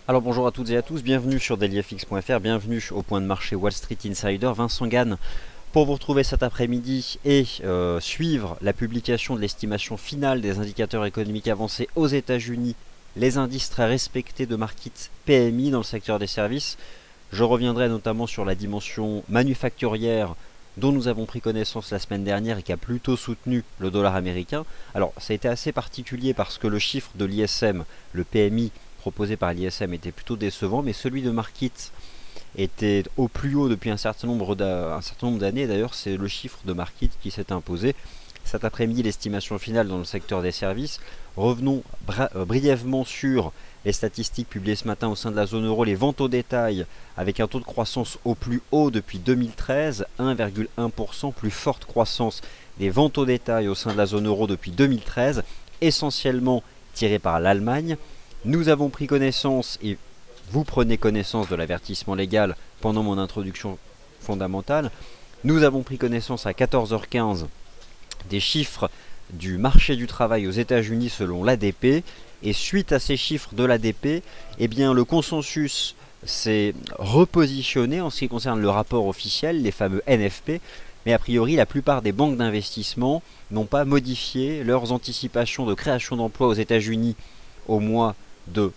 Alors bonjour à toutes et à tous, bienvenue sur dailyfx.fr, bienvenue au point de marché Wall Street Insider. Vincent Gann pour vous retrouver cet après-midi et suivre la publication de l'estimation finale des indicateurs économiques avancés aux États-Unis, les indices très respectés de market PMI dans le secteur des services. Je reviendrai notamment sur la dimension manufacturière dont nous avons pris connaissance la semaine dernière et qui a plutôt soutenu le dollar américain. Alors ça a été assez particulier parce que le chiffre de l'ISM, le PMI proposé par l'ISM était plutôt décevant, mais celui de Markit était au plus haut depuis un certain nombre d'années. D'ailleurs, c'est le chiffre de Markit qui s'est imposé. Cet après-midi, l'estimation finale dans le secteur des services. Revenons brièvement sur les statistiques publiées ce matin au sein de la zone euro. Les ventes au détail avec un taux de croissance au plus haut depuis 2013, 1,1%, plus forte croissance des ventes au détail au sein de la zone euro depuis 2013, essentiellement tirée par l'Allemagne. Nous avons pris connaissance, et vous prenez connaissance de l'avertissement légal pendant mon introduction fondamentale. Nous avons pris connaissance à 14h15 des chiffres du marché du travail aux États-Unis selon l'ADP. Et suite à ces chiffres de l'ADP, eh bien, le consensus s'est repositionné en ce qui concerne le rapport officiel, les fameux NFP. Mais a priori, la plupart des banques d'investissement n'ont pas modifié leurs anticipations de création d'emplois aux États-Unis au mois de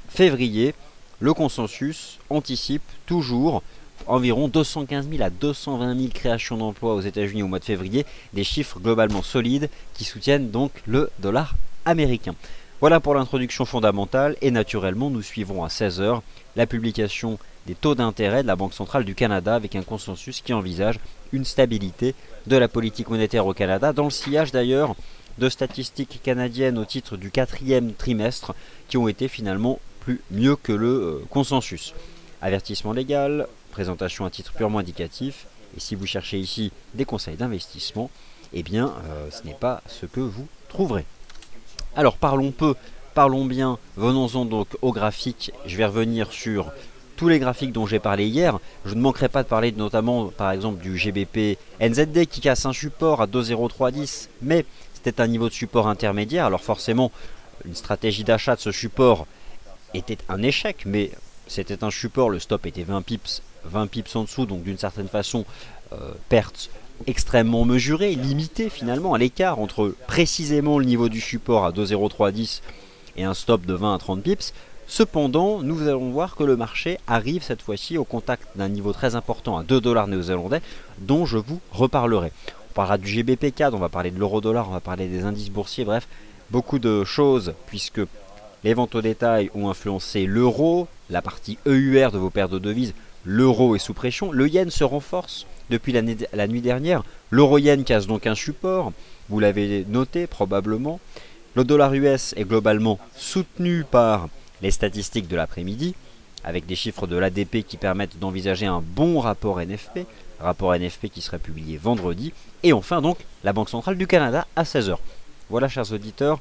février. Le consensus anticipe toujours environ 215 000 à 220 000 créations d'emplois aux États-Unis au mois de février, des chiffres globalement solides qui soutiennent donc le dollar américain. Voilà pour l'introduction fondamentale et naturellement nous suivrons à 16h la publication des taux d'intérêt de la Banque centrale du Canada avec un consensus qui envisage une stabilité de la politique monétaire au Canada, dans le sillage d'ailleurs de statistiques canadiennes au titre du 4e trimestre qui ont été finalement mieux que le consensus. Avertissement légal, présentation à titre purement indicatif, et si vous cherchez ici des conseils d'investissement, eh bien ce n'est pas ce que vous trouverez. Alors parlons peu, parlons bien, venons-en donc au graphique. Je vais revenir sur tous les graphiques dont j'ai parlé hier. Je ne manquerai pas de parler notamment par exemple du GBP NZD qui casse un support à 2,0310, mais c'était un niveau de support intermédiaire. Alors forcément, une stratégie d'achat de ce support était un échec, mais c'était un support, le stop était 20 pips en dessous, donc d'une certaine façon, perte extrêmement mesurée, limitée finalement à l'écart entre précisément le niveau du support à 2,0310 et un stop de 20 à 30 pips. Cependant, nous allons voir que le marché arrive cette fois-ci au contact d'un niveau très important à 2 dollars néo-zélandais, dont je vous reparlerai. On parlera du GBP CAD, on va parler de l'euro-dollar, on va parler des indices boursiers, bref, beaucoup de choses, puisque les ventes au détail ont influencé l'euro, la partie EUR de vos paires de devises, l'euro est sous pression, le yen se renforce depuis la nuit dernière, l'euro-yen casse donc un support, vous l'avez noté probablement, le dollar US est globalement soutenu par les statistiques de l'après-midi, avec des chiffres de l'ADP qui permettent d'envisager un bon rapport NFP qui serait publié vendredi, et enfin donc la Banque centrale du Canada à 16h. Voilà chers auditeurs,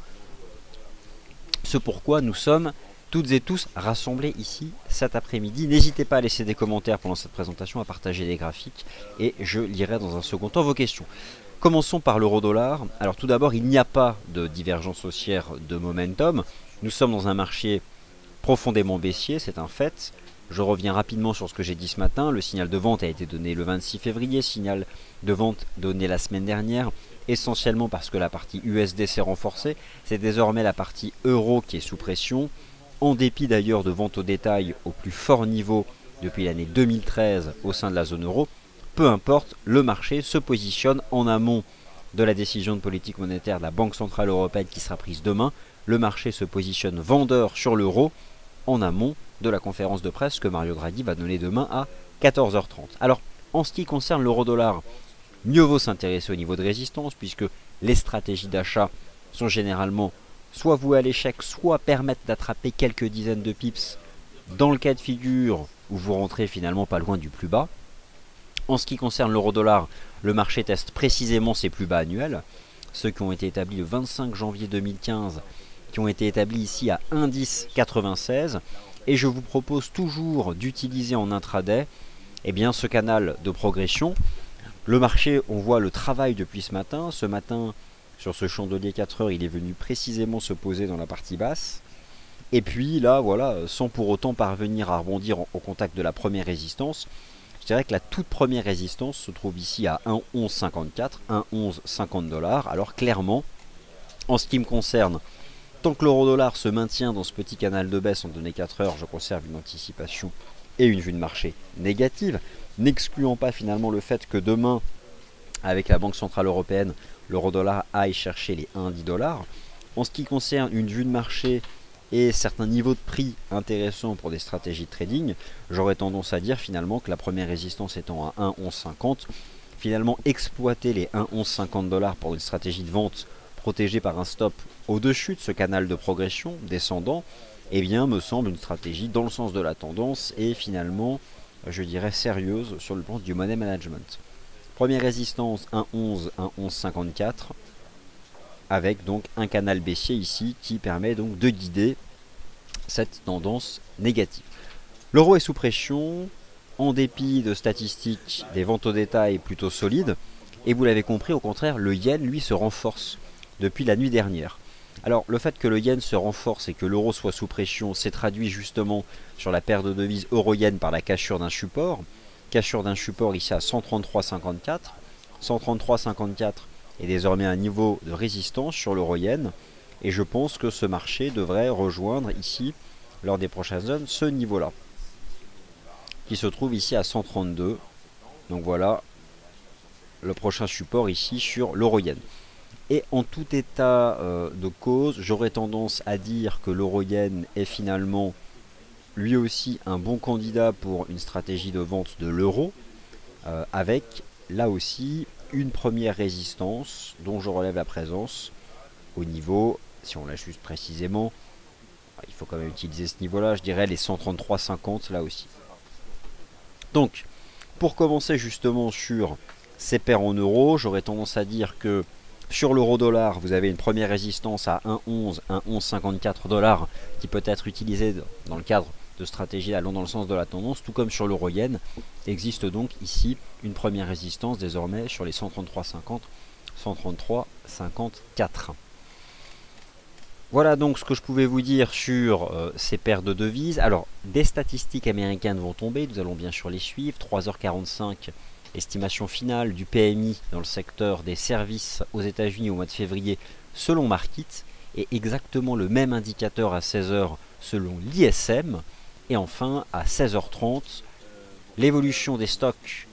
ce pourquoi nous sommes toutes et tous rassemblés ici cet après-midi. N'hésitez pas à laisser des commentaires pendant cette présentation, à partager des graphiques et je lirai dans un second temps vos questions. Commençons par l'euro-dollar. Alors tout d'abord, il n'y a pas de divergence haussière de momentum. Nous sommes dans un marché profondément baissier, c'est un fait. Je reviens rapidement sur ce que j'ai dit ce matin. Le signal de vente a été donné le 26 février, signal de vente donné la semaine dernière, essentiellement parce que la partie USD s'est renforcée. C'est désormais la partie euro qui est sous pression, en dépit d'ailleurs de ventes au détail au plus fort niveau depuis l'année 2013 au sein de la zone euro. Peu importe, le marché se positionne en amont de la décision de politique monétaire de la Banque Centrale Européenne qui sera prise demain. Le marché se positionne vendeur sur l'euro en amont de la conférence de presse que Mario Draghi va donner demain à 14h30. Alors, en ce qui concerne l'euro-dollar, mieux vaut s'intéresser au niveau de résistance puisque les stratégies d'achat sont généralement soit vouées à l'échec, soit permettent d'attraper quelques dizaines de pips dans le cas de figure où vous rentrez finalement pas loin du plus bas. En ce qui concerne l'euro-dollar, le marché teste précisément ses plus bas annuels, ceux qui ont été établis le 25 janvier 2015, qui ont été établis ici à 1,1096, et je vous propose toujours d'utiliser en intraday ce canal de progression. Le marché, on voit le travail depuis ce matin. Ce matin, sur ce chandelier 4 heures, il est venu précisément se poser dans la partie basse. Et puis là, voilà, sans pour autant parvenir à rebondir au contact de la première résistance, je dirais que la toute première résistance se trouve ici à 1,1154, 1,1150 $. Alors clairement, en ce qui me concerne, tant que l'euro-dollar se maintient dans ce petit canal de baisse en données 4 heures, je conserve une anticipation et une vue de marché négative, n'excluant pas finalement le fait que demain, avec la Banque Centrale Européenne, l'euro-dollar aille chercher les 1,10 $. En ce qui concerne une vue de marché et certains niveaux de prix intéressants pour des stratégies de trading, j'aurais tendance à dire finalement que la première résistance étant à 1,1150, finalement exploiter les 1,1150 $ pour une stratégie de vente protégée par un stop au-dessus de ce canal de progression descendant, eh bien me semble une stratégie dans le sens de la tendance et finalement, je dirais, sérieuse sur le plan du money management. Première résistance 1,11, 1,1154, avec donc un canal baissier ici qui permet donc de guider cette tendance négative. L'euro est sous pression, en dépit de statistiques des ventes au détail plutôt solides, et vous l'avez compris, au contraire, le yen lui se renforce depuis la nuit dernière. Alors le fait que le yen se renforce et que l'euro soit sous pression s'est traduit justement sur la paire de devises euro-yen par la cassure d'un support. Cassure d'un support ici à 133,54. 133,54 est désormais un niveau de résistance sur l'euro-yen. Et je pense que ce marché devrait rejoindre ici, lors des prochaines zones, ce niveau-là. Qui se trouve ici à 132. Donc voilà le prochain support ici sur l'euro-yen. Et en tout état de cause, j'aurais tendance à dire que l'euro-yen est finalement lui aussi un bon candidat pour une stratégie de vente de l'euro, avec là aussi une première résistance dont je relève la présence au niveau, si on l'ajuste précisément, il faut quand même utiliser ce niveau-là, je dirais les 133,50 là aussi. Donc, pour commencer justement sur ces paires en euros, j'aurais tendance à dire que sur l'euro-dollar, vous avez une première résistance à 1,11, 1,1154 $ qui peut être utilisée dans le cadre de stratégies allant dans le sens de la tendance, tout comme sur l'euro-yen. Existe donc ici une première résistance désormais sur les 133,50, 133,54. Voilà donc ce que je pouvais vous dire sur ces paires de devises. Alors, des statistiques américaines vont tomber, nous allons bien sûr les suivre. 3h45, estimation finale du PMI dans le secteur des services aux États-Unis au mois de février selon Markit, et exactement le même indicateur à 16h selon l'ISM. Et enfin, à 16h30, l'évolution des stocks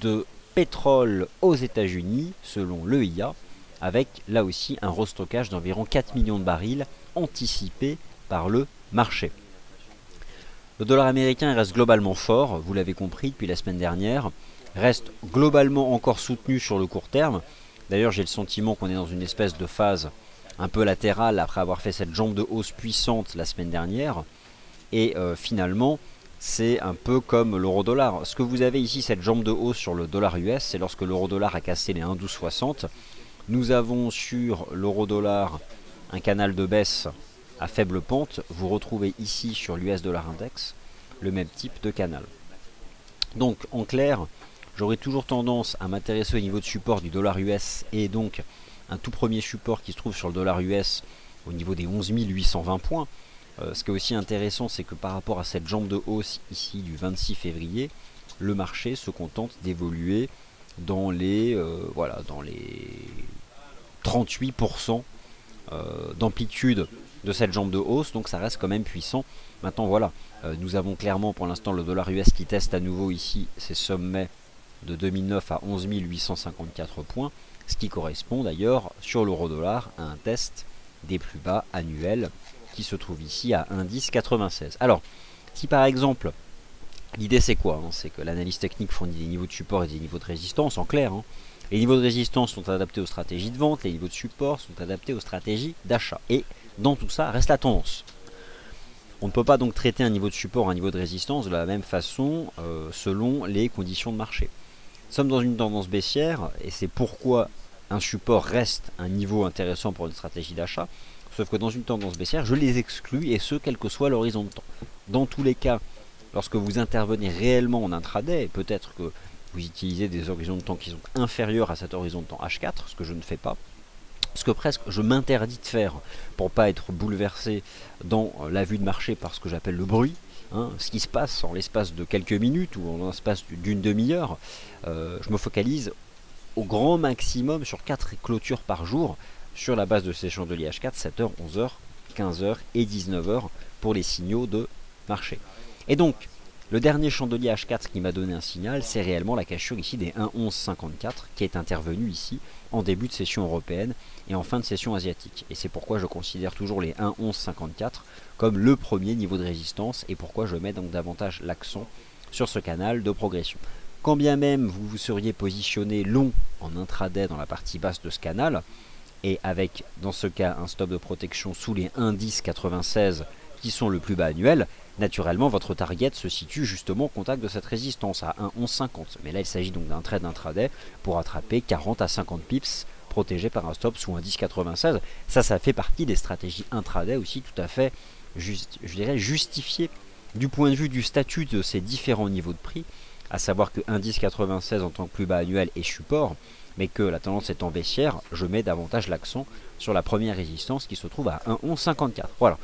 de pétrole aux États-Unis selon l'EIA, avec là aussi un restockage d'environ 4 millions de barils anticipé par le marché. Le dollar américain reste globalement fort, vous l'avez compris depuis la semaine dernière, reste globalement encore soutenu sur le court terme. D'ailleurs, j'ai le sentiment qu'on est dans une espèce de phase un peu latérale après avoir fait cette jambe de hausse puissante la semaine dernière. Et finalement, c'est un peu comme l'euro-dollar. Ce que vous avez ici, cette jambe de hausse sur le dollar US, c'est lorsque l'euro-dollar a cassé les 1,1260. Nous avons sur l'euro-dollar un canal de baisse à faible pente. Vous retrouvez ici sur l'US dollar index le même type de canal. Donc en clair, j'aurais toujours tendance à m'intéresser au niveau de support du dollar US et donc un tout premier support qui se trouve sur le dollar US au niveau des 11 820 points. Ce qui est aussi intéressant, c'est que par rapport à cette jambe de hausse ici du 26 février, le marché se contente d'évoluer dans les, dans les 38% d'amplitude de cette jambe de hausse, donc ça reste quand même puissant. Maintenant voilà, nous avons clairement pour l'instant le dollar US qui teste à nouveau ici ses sommets de 2009 à 11 854 points, ce qui correspond d'ailleurs sur l'euro-dollar à un test des plus bas annuels qui se trouve ici à 1,1096. Alors, si par exemple, l'idée c'est quoi, c'est que l'analyse technique fournit des niveaux de support et des niveaux de résistance, en clair. Les niveaux de résistance sont adaptés aux stratégies de vente, les niveaux de support sont adaptés aux stratégies d'achat. Et dans tout ça reste la tendance. On ne peut pas donc traiter un niveau de support, un niveau de résistance de la même façon selon les conditions de marché. Nous sommes dans une tendance baissière et c'est pourquoi un support reste un niveau intéressant pour une stratégie d'achat. Sauf que dans une tendance baissière, je les exclus et ce, quel que soit l'horizon de temps. Dans tous les cas, lorsque vous intervenez réellement en intraday, peut-être que vous utilisez des horizons de temps qui sont inférieurs à cet horizon de temps H4, ce que je ne fais pas. Ce que presque je m'interdis de faire pour pas être bouleversé dans la vue de marché par ce que j'appelle le bruit. Hein, ce qui se passe en l'espace de quelques minutes ou en l'espace d'une demi-heure, je me focalise au grand maximum sur 4 clôtures par jour sur la base de ces chandeliers H4, 7h, 11h, 15h et 19h pour les signaux de marché. Et donc, le dernier chandelier H4 qui m'a donné un signal, c'est réellement la cassure ici des 1,1154 qui est intervenue ici en début de session européenne et en fin de session asiatique. Et c'est pourquoi je considère toujours les 1,1154 comme le premier niveau de résistance et pourquoi je mets donc davantage l'accent sur ce canal de progression. Quand bien même vous vous seriez positionné long en intraday dans la partie basse de ce canal, et avec dans ce cas un stop de protection sous les 1,1096 qui sont le plus bas annuel, naturellement votre target se situe justement au contact de cette résistance à 1,1150. Mais là il s'agit donc d'un trade intraday pour attraper 40 à 50 pips protégés par un stop sous 1,1096. Ça fait partie des stratégies intraday aussi tout à fait, je dirais, justifiées du point de vue du statut de ces différents niveaux de prix, à savoir que 1,1096 en tant que plus bas annuel est support, mais que la tendance étant baissière, je mets davantage l'accent sur la première résistance qui se trouve à 1,1154. Voilà.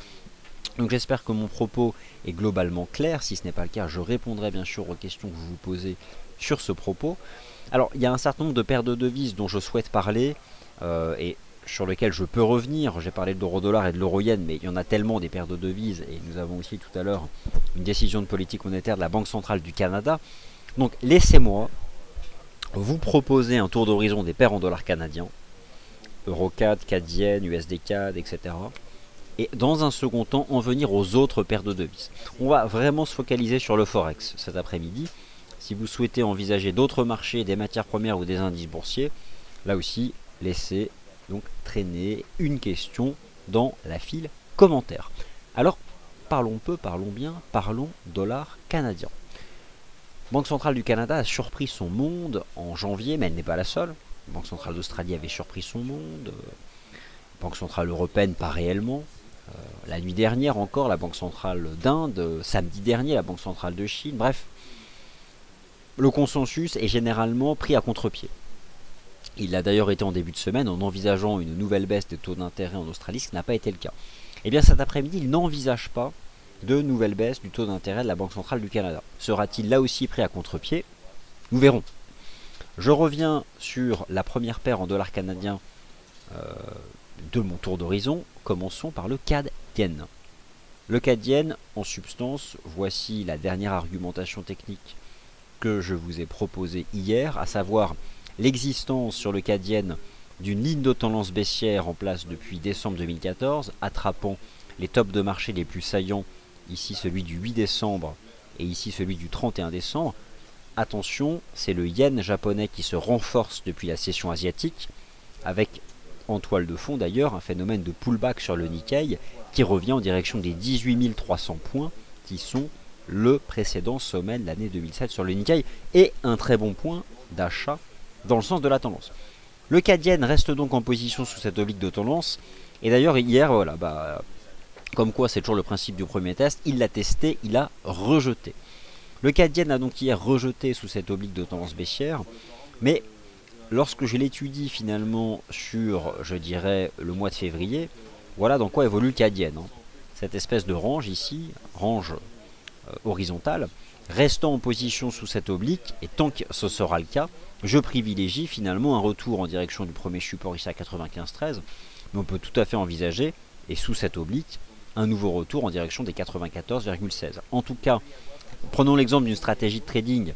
Donc j'espère que mon propos est globalement clair. Si ce n'est pas le cas, je répondrai bien sûr aux questions que vous vous posez sur ce propos. Alors il y a un certain nombre de paires de devises dont je souhaite parler et sur lesquelles je peux revenir. J'ai parlé de l'euro-dollar et de l'euro-yen, mais il y en a tellement des paires de devises, et nous avons aussi tout à l'heure une décision de politique monétaire de la Banque centrale du Canada. Donc laissez-moi vous proposer un tour d'horizon des paires en dollars canadiens, Euro-CAD, CAD-Yen, USD-CAD, etc. Et dans un second temps, en venir aux autres paires de devises. On va vraiment se focaliser sur le Forex cet après-midi. Si vous souhaitez envisager d'autres marchés, des matières premières ou des indices boursiers, là aussi, laissez donc traîner une question dans la file commentaire. Alors, parlons peu, parlons bien, parlons dollar canadien. Banque centrale du Canada a surpris son monde en janvier, mais elle n'est pas la seule. La Banque centrale d'Australie avait surpris son monde. La Banque centrale européenne, pas réellement. La nuit dernière encore, la Banque centrale d'Inde. Samedi dernier, la Banque centrale de Chine. Bref, le consensus est généralement pris à contre-pied. Il l'a d'ailleurs été en début de semaine en envisageant une nouvelle baisse des taux d'intérêt en Australie, ce qui n'a pas été le cas. Et bien cet après-midi, il n'envisage pas de nouvelles baisses du taux d'intérêt de la Banque centrale du Canada. Sera-t-il là aussi pris à contre-pied? Nous verrons. Je reviens sur la première paire en dollars canadiens de mon tour d'horizon. Commençons par le CAD-Yen. Le CAD-Yen, en substance, voici la dernière argumentation technique que je vous ai proposée hier, à savoir l'existence sur le CAD-Yen d'une ligne de tendance baissière en place depuis décembre 2014, attrapant les tops de marché les plus saillants, ici celui du 8 décembre et ici celui du 31 décembre. Attention, c'est le yen japonais qui se renforce depuis la session asiatique, avec en toile de fond d'ailleurs un phénomène de pullback sur le Nikkei qui revient en direction des 18 300 points qui sont le précédent sommet de l'année 2007 sur le Nikkei, et un très bon point d'achat dans le sens de la tendance. Le CAD-Yen reste donc en position sous cette oblique de tendance, et d'ailleurs hier, voilà, comme quoi c'est toujours le principe du premier test, il l'a testé, il a rejeté. Le CAD-Yen a donc hier rejeté sous cette oblique de tendance baissière, mais lorsque je l'étudie finalement sur, je dirais, le mois de février, voilà dans quoi évolue le CAD-Yen. Cette espèce de range ici, range horizontale, restant en position sous cette oblique, et tant que ce sera le cas, je privilégie finalement un retour en direction du premier support ici à 95,13, mais on peut tout à fait envisager, et sous cette oblique, un nouveau retour en direction des 94,16. En tout cas, prenons l'exemple d'une stratégie de trading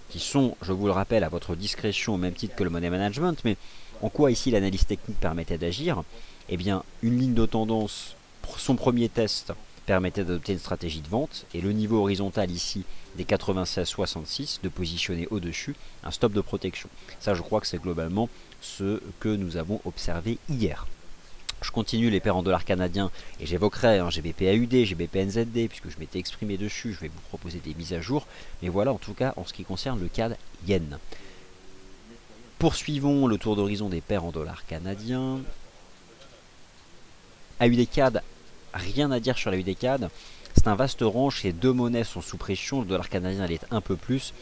qui sont, je vous le rappelle, à votre discrétion au même titre que le money management, mais en quoi ici l'analyse technique permettait d'agir? Eh bien, une ligne de tendance, son premier test permettait d'adopter une stratégie de vente, et le niveau horizontal ici des 96,66 de positionner au-dessus un stop de protection. Ça, je crois que c'est globalement ce que nous avons observé hier. Je continue les paires en dollars canadiens et j'évoquerai GBP-AUD, GBP-NZD, puisque je m'étais exprimé dessus, je vais vous proposer des mises à jour. Mais voilà en tout cas en ce qui concerne le CAD-Yen. Poursuivons le tour d'horizon des paires en dollars canadiens. AUD-CAD, rien à dire sur l'AUD-CAD. C'est un vaste range, ces deux monnaies sont sous pression, le dollar canadien l'est un peu plus.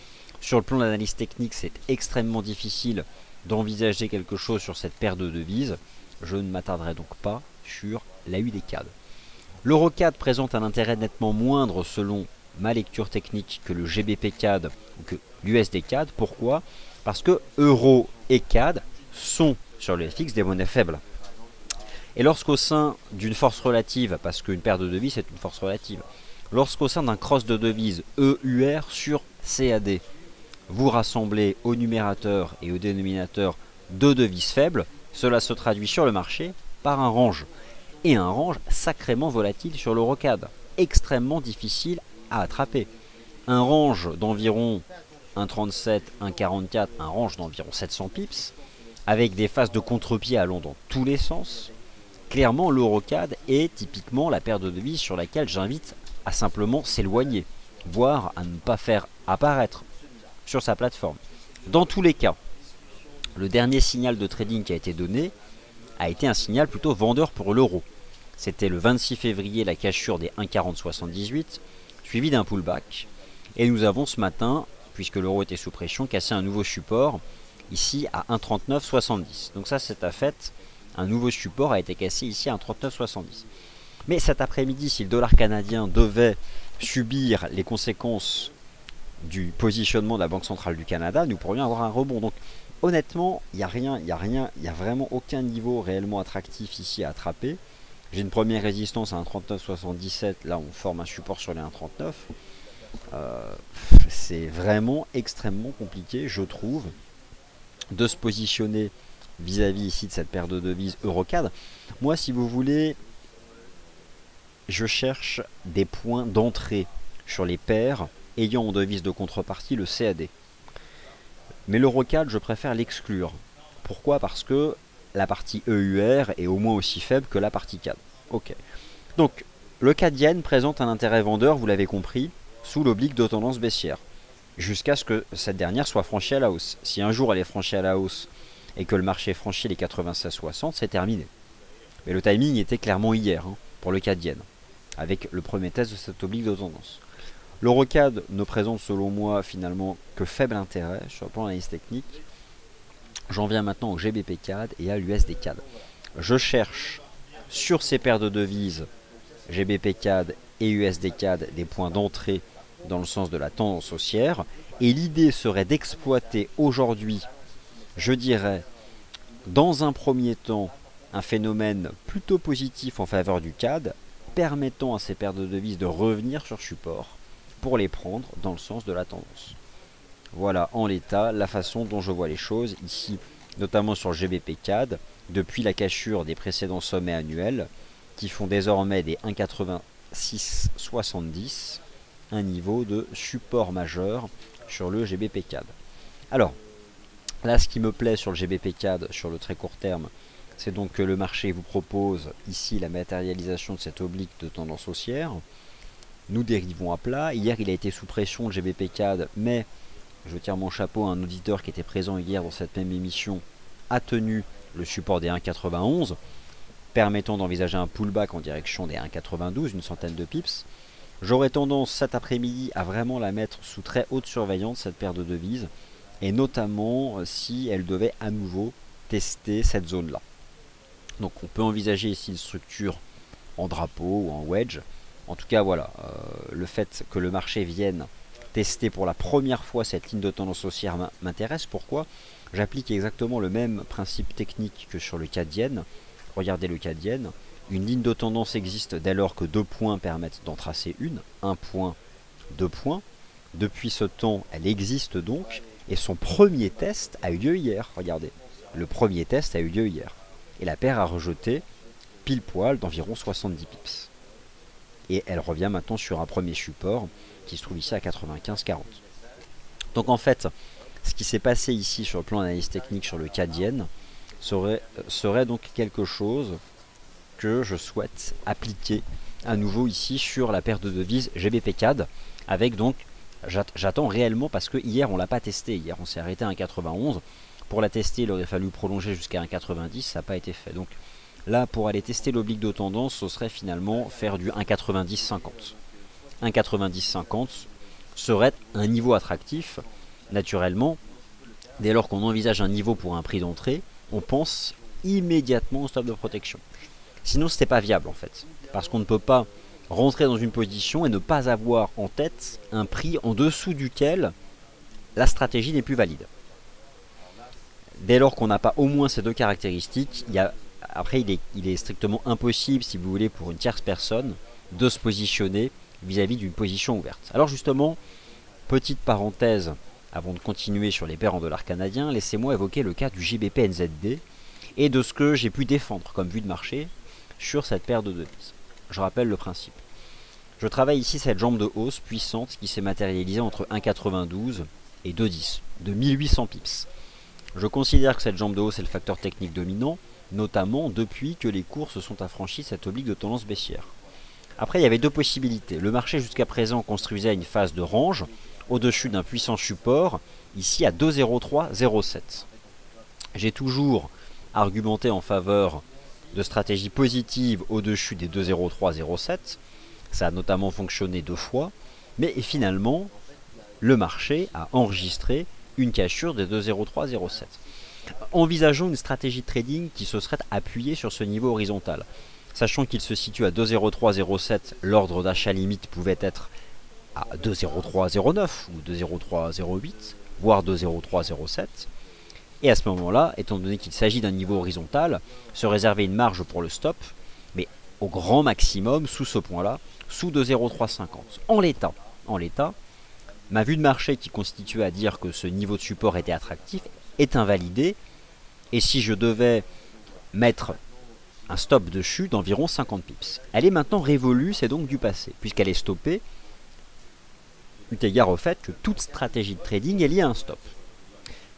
Sur le plan de l'analyse technique, c'est extrêmement difficile d'envisager quelque chose sur cette paire de devises. Je ne m'attarderai donc pas sur l'AU des CAD. L'Eurocad présente un intérêt nettement moindre selon ma lecture technique que le GBP CAD ou que l'USD CAD. Pourquoi? Parce que Euro et CAD sont sur le FX des monnaies faibles. Et lorsqu'au sein d'une force relative, parce qu'une paire de devises c'est une force relative, lorsqu'au sein d'un cross de devises EUR sur CAD, vous rassemblez au numérateur et au dénominateur deux devises faibles, cela se traduit sur le marché par un range. Et un range sacrément volatile sur l'Eurocad, extrêmement difficile à attraper. Un range d'environ 1,37, 1,44, un range d'environ 700 pips, avec des phases de contre-pied allant dans tous les sens. Clairement, l'Eurocad est typiquement la paire de devises sur laquelle j'invite à simplement s'éloigner, voire à ne pas faire apparaître sur sa plateforme. Dans tous les cas, le dernier signal de trading qui a été donné a été un signal plutôt vendeur pour l'euro. C'était le 26 février la cassure des 1,4078, suivi d'un pullback. Et nous avons ce matin, puisque l'euro était sous pression, cassé un nouveau support, ici à 1,3970. Donc ça c'est à fait, un nouveau support a été cassé ici à 1,3970. Mais cet après-midi, si le dollar canadien devait subir les conséquences du positionnement de la Banque centrale du Canada, nous pourrions avoir un rebond. Donc honnêtement, il n'y a vraiment aucun niveau réellement attractif ici à attraper. J'ai une première résistance à 1,3977, là on forme un support sur les 1,39. C'est vraiment extrêmement compliqué, je trouve, de se positionner vis-à-vis ici de cette paire de devises Eurocad. Moi, si vous voulez, je cherche des points d'entrée sur les paires ayant en devise de contrepartie le CAD. Mais l'Eurocad, je préfère l'exclure. Pourquoi? Parce que la partie EUR est au moins aussi faible que la partie CAD. Ok. Donc, le CAD Yen présente un intérêt vendeur, vous l'avez compris, sous l'oblique de tendance baissière, jusqu'à ce que cette dernière soit franchie à la hausse. Si un jour elle est franchie à la hausse et que le marché franchit les 96,60, c'est terminé. Mais le timing était clairement hier pour le CAD Yen, avec le premier test de cette oblique de tendance. L'Eurocad ne présente selon moi finalement que faible intérêt sur le plan d'analyse technique. J'en viens maintenant au GBP CAD et à l'USD CAD. Je cherche sur ces paires de devises GBP CAD et USD CAD des points d'entrée dans le sens de la tendance haussière. Et l'idée serait d'exploiter aujourd'hui, je dirais, dans un premier temps, un phénomène plutôt positif en faveur du CAD, permettant à ces paires de devises de revenir sur support pour les prendre dans le sens de la tendance. Voilà en l'état la façon dont je vois les choses ici, notamment sur le GBP CAD, depuis la cassure des précédents sommets annuels qui font désormais des 1,8670, un niveau de support majeur sur le GBP CAD. Alors, là ce qui me plaît sur le GBP CAD sur le très court terme, c'est donc que le marché vous propose ici la matérialisation de cette oblique de tendance haussière. Nous dérivons à plat. Hier il a été sous pression le GBP CAD, mais je tire mon chapeau à un auditeur qui était présent hier dans cette même émission, a tenu le support des 1,91, permettant d'envisager un pullback en direction des 1,92, une centaine de pips. J'aurais tendance cet après-midi à vraiment la mettre sous très haute surveillance, cette paire de devises, et notamment si elle devait à nouveau tester cette zone-là. Donc on peut envisager ici une structure en drapeau ou en wedge. En tout cas, voilà, le fait que le marché vienne tester pour la première fois cette ligne de tendance haussière m'intéresse. Pourquoi? J'applique exactement le même principe technique que sur le CAD Yen. Regardez le CAD Yen. Une ligne de tendance existe dès lors que deux points permettent d'en tracer une. Un point, deux points. Depuis ce temps, elle existe donc. Et son premier test a eu lieu hier. Regardez. Le premier test a eu lieu hier. Et la paire a rejeté pile poil d'environ 70 pips. Et elle revient maintenant sur un premier support qui se trouve ici à 95,40. Donc en fait, ce qui s'est passé ici sur le plan d'analyse technique sur le CAD Yen serait donc quelque chose que je souhaite appliquer à nouveau ici sur la paire de devises GBP CAD, avec donc, j'attends réellement parce que hier on l'a pas testé, hier on s'est arrêté à 1,91, pour la tester il aurait fallu prolonger jusqu'à 1,90, ça n'a pas été fait. Donc là pour aller tester l'oblique de tendance, ce serait finalement faire du 1,90,50. 1,90,50 serait un niveau attractif, naturellement, dès lors qu'on envisage un niveau pour un prix d'entrée, on pense immédiatement au stop de protection. Sinon, ce n'est pas viable en fait. Parce qu'on ne peut pas rentrer dans une position et ne pas avoir en tête un prix en dessous duquel la stratégie n'est plus valide. Dès lors qu'on n'a pas au moins ces deux caractéristiques, après il est strictement impossible, si vous voulez, pour une tierce personne, de se positionner vis-à-vis d'une position ouverte. Alors justement, petite parenthèse, avant de continuer sur les paires en dollars canadiens, laissez-moi évoquer le cas du GBP NZD et de ce que j'ai pu défendre comme vue de marché sur cette paire de devises. Je rappelle le principe. Je travaille ici cette jambe de hausse puissante qui s'est matérialisée entre 1,92 et 2,10, de 1800 pips. Je considère que cette jambe de hausse est le facteur technique dominant, notamment depuis que les cours se sont affranchis cette oblique de tendance baissière. Après, il y avait deux possibilités. Le marché jusqu'à présent construisait une phase de range au-dessus d'un puissant support, ici à 2,0307. J'ai toujours argumenté en faveur de stratégies positives au-dessus des 2,0307. Ça a notamment fonctionné 2 fois, mais finalement, le marché a enregistré une cassure des 2,0307. Envisageons une stratégie de trading qui se serait appuyée sur ce niveau horizontal. Sachant qu'il se situe à 2,0307, l'ordre d'achat limite pouvait être à 2,0309 ou 2,0308, voire 2,0307. Et à ce moment-là, étant donné qu'il s'agit d'un niveau horizontal, se réserver une marge pour le stop, mais au grand maximum, sous ce point-là, sous 2,0350. En l'état, ma vue de marché qui constituait à dire que ce niveau de support était attractif est invalidée. Et si je devais mettre un stop de chute d'environ 50 pips. Elle est maintenant révolue, c'est donc du passé, puisqu'elle est stoppée, eu égard au fait que toute stratégie de trading est liée à un stop.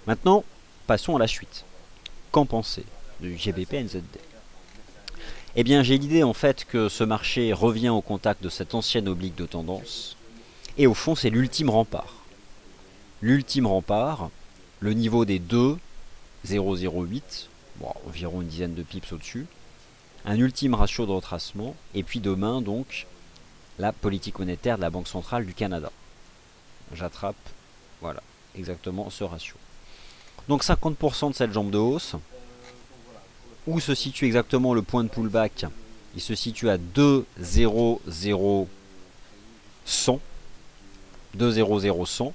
Maintenant, passons à la suite. Qu'en pensez du GBP NZD? Eh bien, j'ai l'idée en fait que ce marché revient au contact de cette ancienne oblique de tendance, et au fond, c'est l'ultime rempart. L'ultime rempart, le niveau des 2,008, bon, environ une dizaine de pips au-dessus, un ultime ratio de retracement, et puis demain donc la politique monétaire de la Banque centrale du Canada. J'attrape, voilà, exactement ce ratio. Donc 50% de cette jambe de hausse. Où se situe exactement le point de pullback? Il se situe à 2,00100. 2,00100.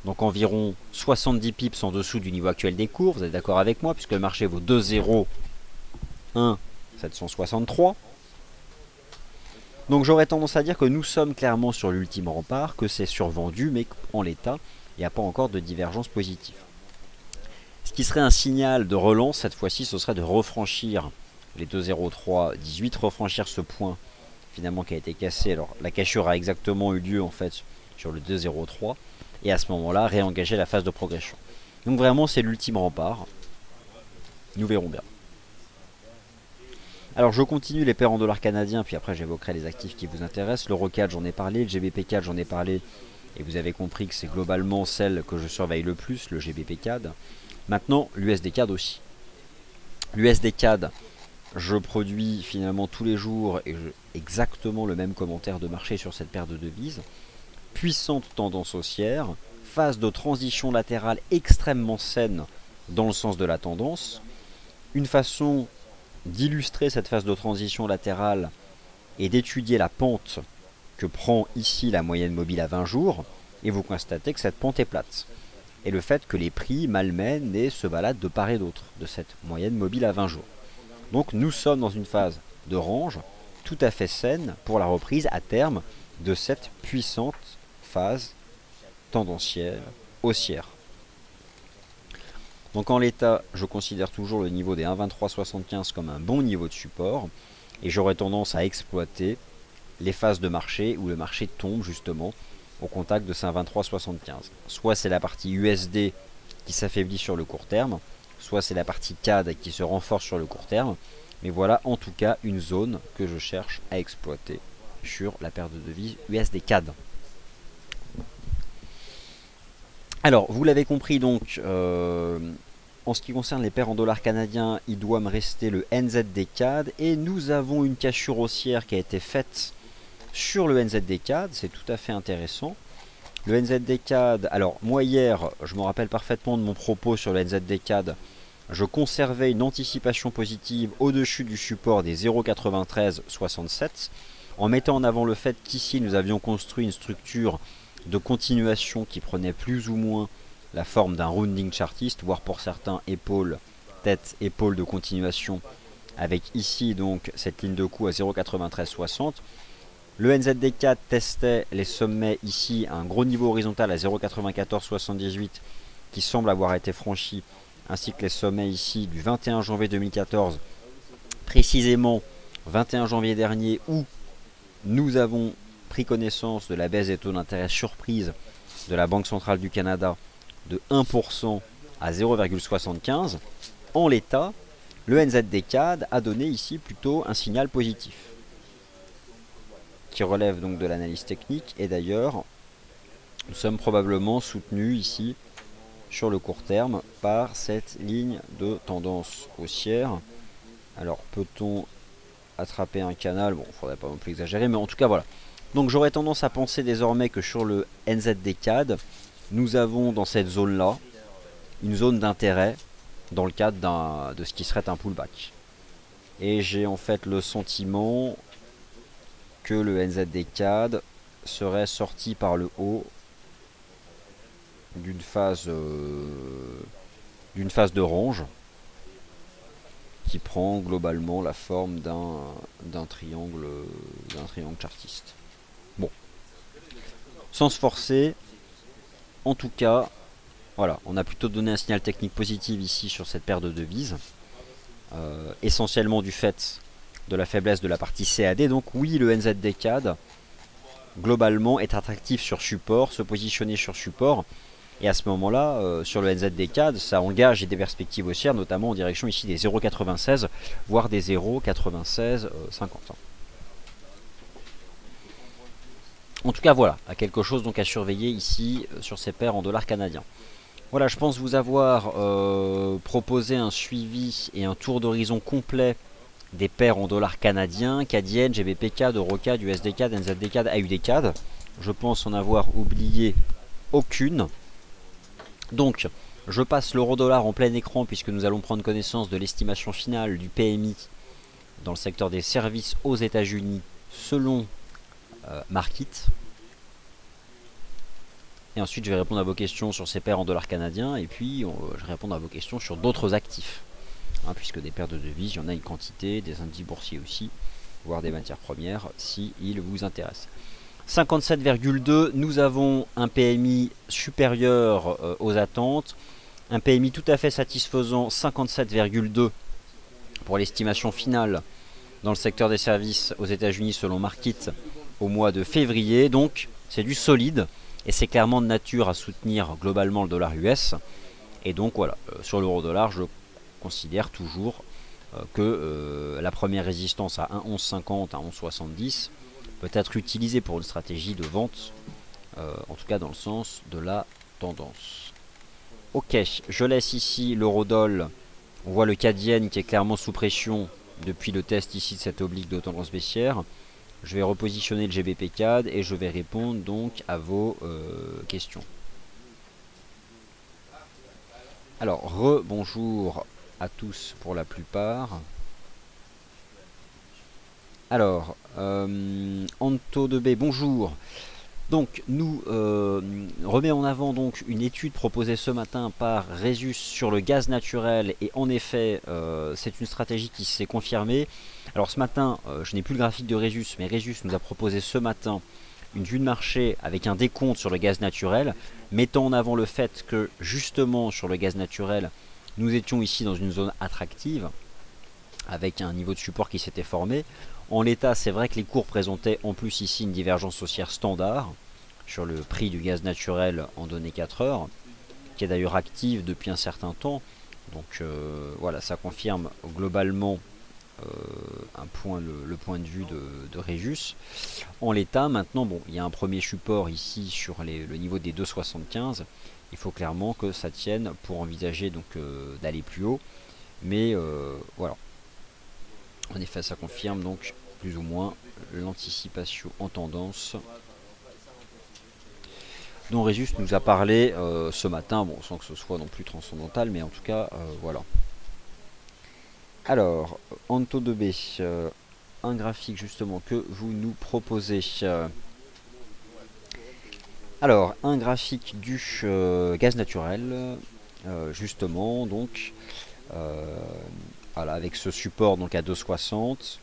Donc environ 70 pips en dessous du niveau actuel des cours. Vous êtes d'accord avec moi, puisque le marché vaut 2,01763. Donc j'aurais tendance à dire que nous sommes clairement sur l'ultime rempart, que c'est survendu, mais qu'en l'état, il n'y a pas encore de divergence positive. Ce qui serait un signal de relance, cette fois-ci, ce serait de refranchir les 2,0318, refranchir ce point finalement qui a été cassé. Alors la cassure a exactement eu lieu en fait sur le 2,03, et à ce moment-là, réengager la phase de progression. Donc vraiment, c'est l'ultime rempart. Nous verrons bien. Alors je continue les paires en dollars canadiens, puis après j'évoquerai les actifs qui vous intéressent. L'Euro 4 j'en ai parlé, le GBP 4 j'en ai parlé, et vous avez compris que c'est globalement celle que je surveille le plus, le GBP CAD. Maintenant l'USD CAD aussi. L'USD CAD, je produis finalement tous les jours exactement le même commentaire de marché sur cette paire de devises. Puissante tendance haussière, phase de transition latérale extrêmement saine dans le sens de la tendance. Une façon d'illustrer cette phase de transition latérale et d'étudier la pente que prend ici la moyenne mobile à 20 jours, et vous constatez que cette pente est plate. Et le fait que les prix malmènent et se baladent de part et d'autre de cette moyenne mobile à 20 jours. Donc nous sommes dans une phase de range tout à fait saine pour la reprise à terme de cette puissante phase tendancielle haussière. Donc en l'état, je considère toujours le niveau des 1,2375 comme un bon niveau de support, et j'aurais tendance à exploiter les phases de marché où le marché tombe justement au contact de ces 1,2375. Soit c'est la partie USD qui s'affaiblit sur le court terme, soit c'est la partie CAD qui se renforce sur le court terme, mais voilà en tout cas une zone que je cherche à exploiter sur la paire de devises USD CAD. Alors, vous l'avez compris donc, en ce qui concerne les paires en dollars canadiens, il doit me rester le NZD CAD, et nous avons une cassure haussière qui a été faite sur le NZD CAD, c'est tout à fait intéressant. Le NZD CAD, alors moi hier, je me rappelle parfaitement de mon propos sur le NZD CAD, je conservais une anticipation positive au-dessus du support des 0,9367 en mettant en avant le fait qu'ici nous avions construit une structure de continuation qui prenait plus ou moins la forme d'un rounding chartiste, voire pour certains épaule, tête, épaule de continuation, avec ici donc cette ligne de coup à 0,9360. Le NZD4 testait les sommets ici à un gros niveau horizontal à 0,9478 qui semble avoir été franchi, ainsi que les sommets ici du 21 janvier 2014, précisément 21 janvier dernier, où nous avons pris connaissance de la baisse des taux d'intérêt surprise de la Banque centrale du Canada de 1% à 0,75. En l'état, le NZD4 a donné ici plutôt un signal positif, qui relève donc de l'analyse technique, et d'ailleurs, nous sommes probablement soutenus ici sur le court terme par cette ligne de tendance haussière. Alors peut-on attraper un canal? Bon, il ne faudrait pas non plus exagérer, mais en tout cas voilà. Donc j'aurais tendance à penser désormais que sur le NZD4, nous avons dans cette zone-là une zone d'intérêt dans le cadre de ce qui serait un pullback. Et j'ai en fait le sentiment que le NZD4 serait sorti par le haut d'une phase de range qui prend globalement la forme d'un triangle chartiste. Bon, sans se forcer, en tout cas, voilà, on a plutôt donné un signal technique positif ici sur cette paire de devises, essentiellement du fait de la faiblesse de la partie CAD. Donc oui, le NZD4 globalement est attractif sur support, se positionner sur support. Et à ce moment-là, sur le NZD4, ça engage des perspectives haussières, notamment en direction ici des 0,96, voire des 0,9650. En tout cas, voilà, à quelque chose donc à surveiller ici sur ces paires en dollars canadiens. Voilà, je pense vous avoir proposé un suivi et un tour d'horizon complet des paires en dollars canadiens, CAD-Yen, GBP-CAD, EURO-CAD, USD-CAD, NZD-CAD, AUD-CAD. Je pense en avoir oublié aucune. Donc, je passe l'euro-dollar en plein écran puisque nous allons prendre connaissance de l'estimation finale du PMI dans le secteur des services aux États-Unis selon Markit. Et ensuite, je vais répondre à vos questions sur ces paires en dollars canadiens et puis je vais répondre à vos questions sur d'autres actifs. Hein, puisque des paires de devises, il y en a une quantité, des indices boursiers aussi, voire des matières premières si ils vous intéressent. 57,2, nous avons un PMI supérieur aux attentes, un PMI tout à fait satisfaisant, 57,2 pour l'estimation finale dans le secteur des services aux États-Unis selon Markit au mois de février. Donc c'est du solide et c'est clairement de nature à soutenir globalement le dollar US. Et donc voilà, sur l'euro-dollar, je considère toujours que la première résistance à 1,1150, à 1,1170 peut être utilisée pour une stratégie de vente, en tout cas dans le sens de la tendance. Ok, je laisse ici l'euro-doll. On voit le CAD-Yen qui est clairement sous pression depuis le test ici de cette oblique de tendance baissière. Je vais repositionner le GBP-CAD et je vais répondre donc à vos questions. Alors, rebonjour à tous pour la plupart. Alors, Anto de B, bonjour. Donc, nous remet en avant donc une étude proposée ce matin par Resus sur le gaz naturel. Et en effet, c'est une stratégie qui s'est confirmée. Alors ce matin, je n'ai plus le graphique de Resus, mais Resus nous a proposé ce matin une vue de marché avec un décompte sur le gaz naturel, mettant en avant le fait que justement sur le gaz naturel, nous étions ici dans une zone attractive, avec un niveau de support qui s'était formé. En l'état, c'est vrai que les cours présentaient en plus ici une divergence haussière standard sur le prix du gaz naturel en données 4 heures, qui est d'ailleurs active depuis un certain temps. Donc voilà, ça confirme globalement le point de vue de Regus. En l'état, maintenant, bon, il y a un premier support ici sur le niveau des 2,75. Il faut clairement que ça tienne pour envisager donc d'aller plus haut. Mais voilà. En effet, ça confirme donc plus ou moins l'anticipation en tendance dont Resus nous a parlé ce matin, bon, sans que ce soit non plus transcendantal, mais en tout cas, voilà. Alors, Anto 2B, un graphique justement que vous nous proposez. Alors, un graphique du gaz naturel, justement, donc, euh, voilà, avec ce support donc à 2,60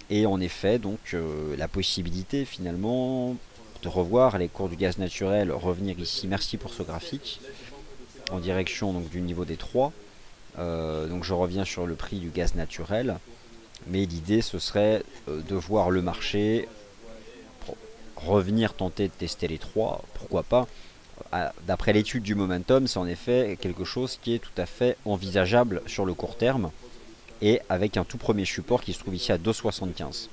et en effet donc la possibilité finalement de revoir les cours du gaz naturel revenir ici. Merci pour ce graphique en direction donc du niveau des 3. Donc je reviens sur le prix du gaz naturel, mais l'idée ce serait de voir le marché revenir tenter de tester les 3, pourquoi pas. D'après l'étude du momentum, c'est en effet quelque chose qui est tout à fait envisageable sur le court terme et avec un tout premier support qui se trouve ici à 2,75.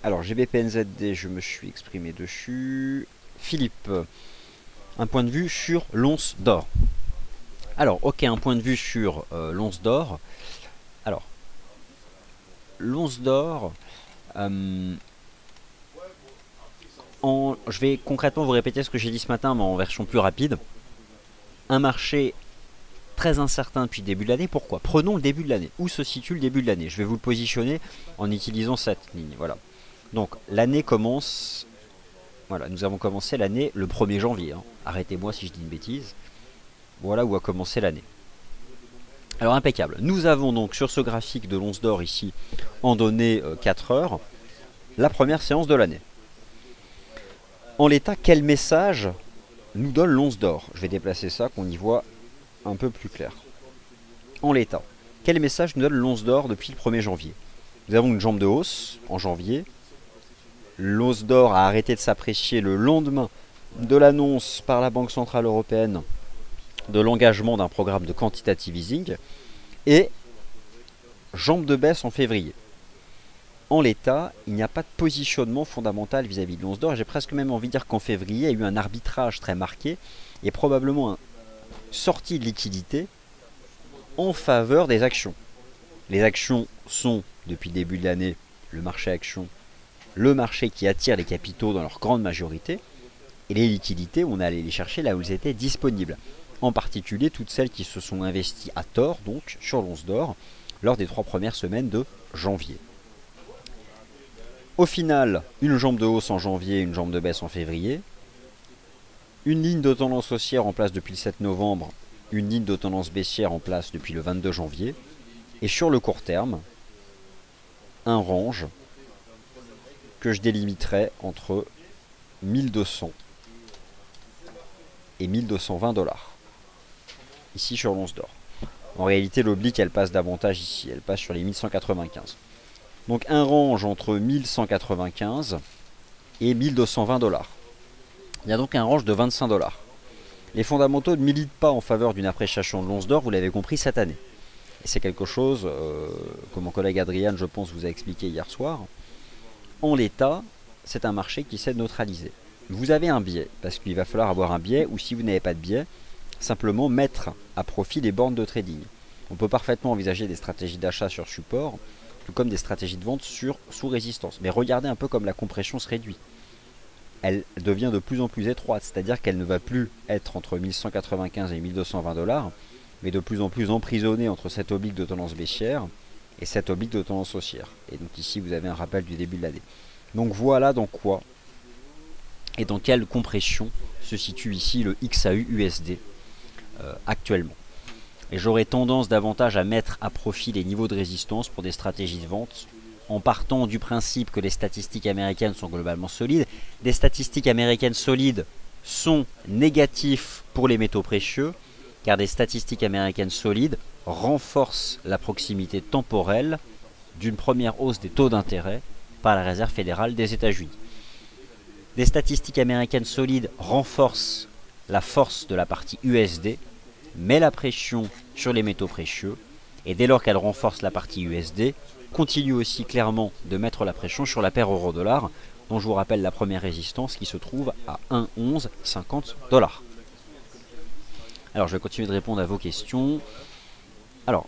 Alors GBPNZD, je me suis exprimé dessus. Philippe, un point de vue sur l'once d'or. Alors, ok, un point de vue sur l'once d'or. Alors, l'once d'or, je vais concrètement vous répéter ce que j'ai dit ce matin, mais en version plus rapide. Un marché très incertain depuis le début de l'année. Pourquoi? Prenons le début de l'année. Où se situe le début de l'année? Je vais vous le positionner en utilisant cette ligne. Voilà. Donc, l'année commence... Voilà, nous avons commencé l'année le 1er janvier. Hein. Arrêtez-moi si je dis une bêtise. Voilà où a commencé l'année. Alors impeccable. Nous avons donc sur ce graphique de l'once d'or ici, en données 4 heures, la première séance de l'année. En l'état, quel message nous donne l'once d'or? Je vais déplacer ça, qu'on y voit un peu plus clair. En l'état, quel message nous donne l'once d'or depuis le 1er janvier? Nous avons une jambe de hausse en janvier. L'once d'or a arrêté de s'apprécier le lendemain de l'annonce par la Banque Centrale Européenne de l'engagement d'un programme de quantitative easing et jambe de baisse en février. En l'état, il n'y a pas de positionnement fondamental vis-à-vis de l'once d'or. J'ai presque même envie de dire qu'en février, il y a eu un arbitrage très marqué et probablement une sortie de liquidité en faveur des actions. Les actions sont, depuis le début de l'année, le marché actions, le marché qui attire les capitaux dans leur grande majorité, et les liquidités, on est allé les chercher là où elles étaient disponibles. En particulier toutes celles qui se sont investies à tort, donc sur l'once d'or, lors des 3 premières semaines de janvier. Au final, une jambe de hausse en janvier, une jambe de baisse en février, une ligne de tendance haussière en place depuis le 7 novembre, une ligne de tendance baissière en place depuis le 22 janvier, et sur le court terme, un range que je délimiterai entre 1200 et 1220 dollars. Ici sur l'once d'or. En réalité, l'oblique, elle passe davantage ici. Elle passe sur les 1195. Donc un range entre 1195 et 1220 dollars. Il y a donc un range de 25 dollars. Les fondamentaux ne militent pas en faveur d'une appréciation de l'once d'or, vous l'avez compris, cette année. Et c'est quelque chose que mon collègue Adrien, je pense, vous a expliqué hier soir. En l'état, c'est un marché qui s'est neutralisé. Vous avez un biais, parce qu'il va falloir avoir un biais, ou si vous n'avez pas de biais, simplement mettre à profit les bornes de trading. On peut parfaitement envisager des stratégies d'achat sur support, tout comme des stratégies de vente sous résistance. Mais regardez un peu comme la compression se réduit. Elle devient de plus en plus étroite, c'est-à-dire qu'elle ne va plus être entre 1195 et 1220 dollars, mais de plus en plus emprisonnée entre cette oblique de tendance baissière et cette oblique de tendance haussière. Et donc ici vous avez un rappel du début de l'année. Donc voilà dans quoi et dans quelle compression se situe ici le XAU USD actuellement. Et j'aurais tendance davantage à mettre à profit les niveaux de résistance pour des stratégies de vente en partant du principe que les statistiques américaines sont globalement solides. Des statistiques américaines solides sont négatifs pour les métaux précieux, car des statistiques américaines solides renforcent la proximité temporelle d'une première hausse des taux d'intérêt par la Réserve fédérale des États-Unis. Des statistiques américaines solides renforcent la force de la partie USD, met la pression sur les métaux précieux, et dès lors qu'elle renforce la partie USD, continue aussi clairement de mettre la pression sur la paire euro-dollar, dont je vous rappelle la première résistance qui se trouve à 1,1150 $. Alors je vais continuer de répondre à vos questions. Alors,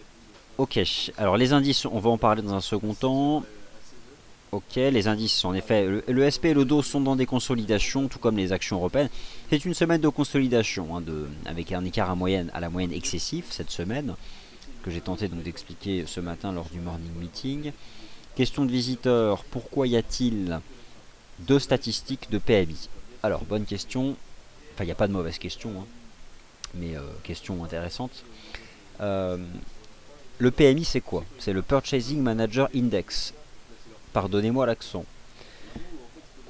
ok, alors les indices, on va en parler dans un second temps. Ok, les indices, en effet, le SP et le DO sont dans des consolidations, tout comme les actions européennes. C'est une semaine de consolidation, hein, avec un écart à la moyenne excessif cette semaine, que j'ai tenté donc d'expliquer ce matin lors du morning meeting. Question de visiteurs, pourquoi y a-t-il deux statistiques de PMI? Alors, bonne question, enfin il n'y a pas de mauvaise question, hein, mais question intéressante. Le PMI c'est quoi? C'est le Purchasing Manager Index. Pardonnez-moi l'accent.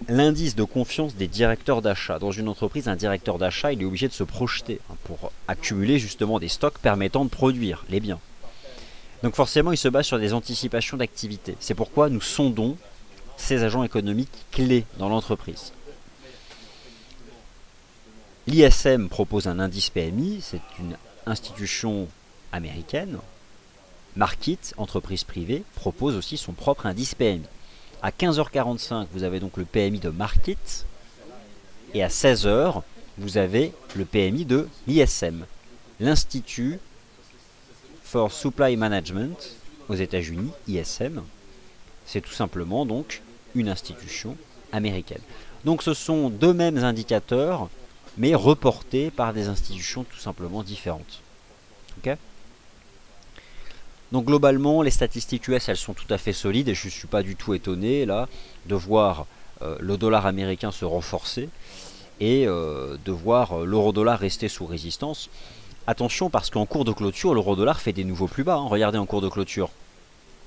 L'indice de confiance des directeurs d'achat. Dans une entreprise, un directeur d'achat, il est obligé de se projeter, hein, pour accumuler justement des stocks permettant de produire les biens. Donc forcément, il se base sur des anticipations d'activité. C'est pourquoi nous sondons ces agents économiques clés dans l'entreprise. L'ISM propose un indice PMI, c'est une institution américaine. Markit, entreprise privée, propose aussi son propre indice PMI. À 15h45, vous avez donc le PMI de Markit. Et à 16h, vous avez le PMI de l'ISM, l'Institut for Supply Management aux États-Unis, ISM. C'est tout simplement donc une institution américaine. Donc ce sont deux mêmes indicateurs, mais reportés par des institutions tout simplement différentes. Ok ? Donc globalement, les statistiques US, elles sont tout à fait solides et je ne suis pas du tout étonné là de voir le dollar américain se renforcer et de voir l'euro-dollar rester sous résistance. Attention parce qu'en cours de clôture, l'euro-dollar fait des nouveaux plus bas. Hein. Regardez en cours de clôture.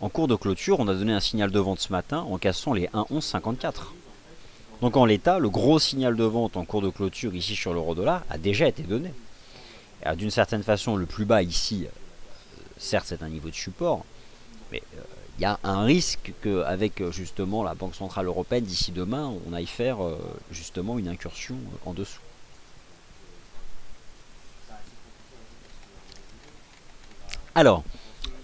En cours de clôture, on a donné un signal de vente ce matin en cassant les 1,1154. Donc en l'état, le gros signal de vente en cours de clôture ici sur l'euro-dollar a déjà été donné. D'une certaine façon, le plus bas ici, certes c'est un niveau de support, mais il y a un risque qu'avec justement la Banque Centrale Européenne, d'ici demain, on aille faire justement une incursion en dessous. Alors,